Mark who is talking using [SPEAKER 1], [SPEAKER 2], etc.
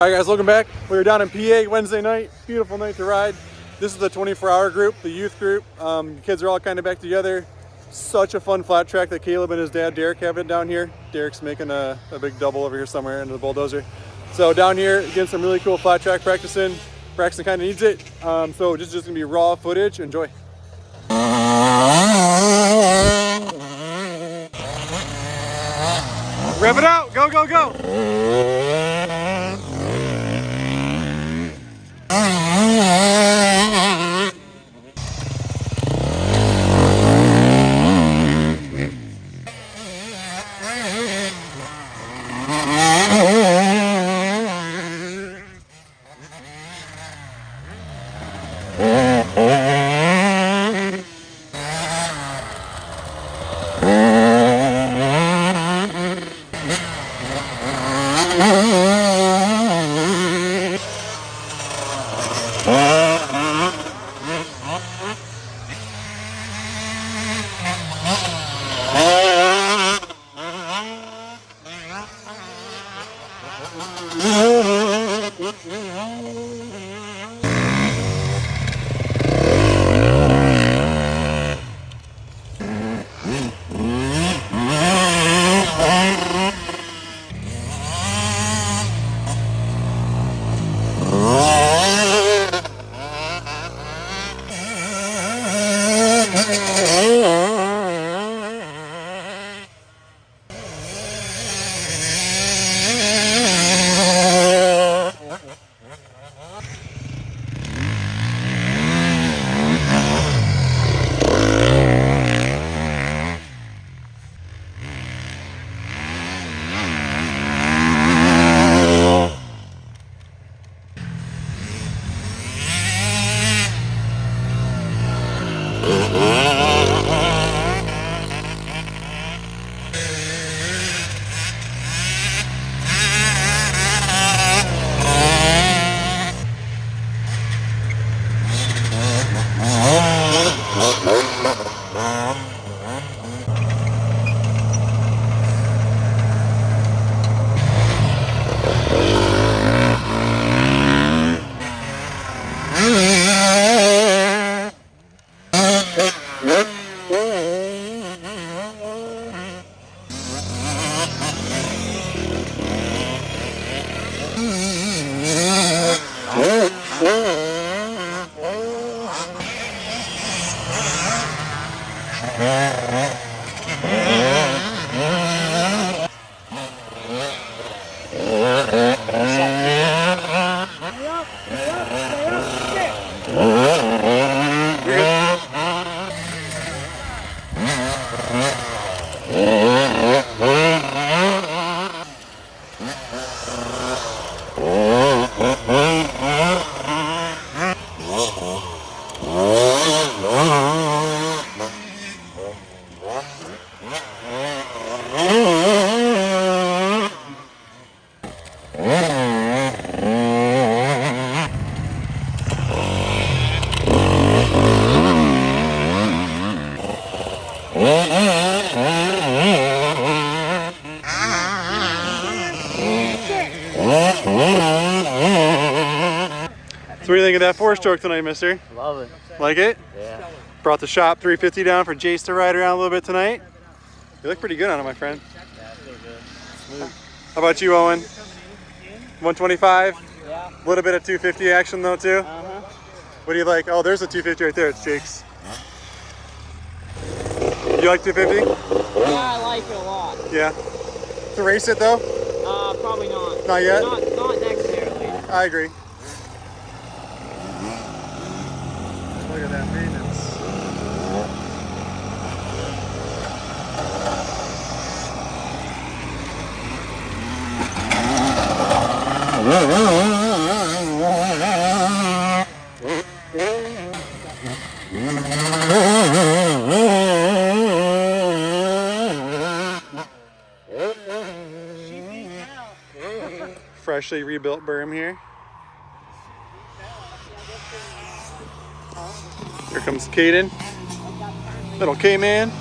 [SPEAKER 1] Alright guys, welcome back. We were down in PA Wednesday night. Beautiful night to ride. This is the 24-hour group, the youth group. The kids are all kind of back together. Such a fun flat track that Caleb and his dad Derek have it down here. Derek's making a big double over here somewhere into the bulldozer. So down here, getting some really cool flat track practicing. Braxton kind of needs it. So just gonna be raw footage. Enjoy. Rev it out, go, go, go. So what do you think of that four-stroke tonight, mister?
[SPEAKER 2] Love it.
[SPEAKER 1] Like it?
[SPEAKER 2] Yeah.
[SPEAKER 1] Brought the shop 350 down for Jace to ride around a little bit tonight. You look pretty good on it, my friend.
[SPEAKER 2] Yeah, I feel good.
[SPEAKER 1] Smooth. How about you, Owen? 125?
[SPEAKER 2] Yeah.
[SPEAKER 1] A little bit of 250 action though, too?
[SPEAKER 2] Uh-huh.
[SPEAKER 1] What do you like? Oh, there's a 250 right there. It's Jake's. You like 250?
[SPEAKER 2] Yeah, I like it a lot.
[SPEAKER 1] Yeah. To race it though?
[SPEAKER 2] Probably not.
[SPEAKER 1] Not yet?
[SPEAKER 2] Not necessarily.
[SPEAKER 1] I agree. Look at that maintenance. Freshly rebuilt berm here. Here comes Caden, little K-Man.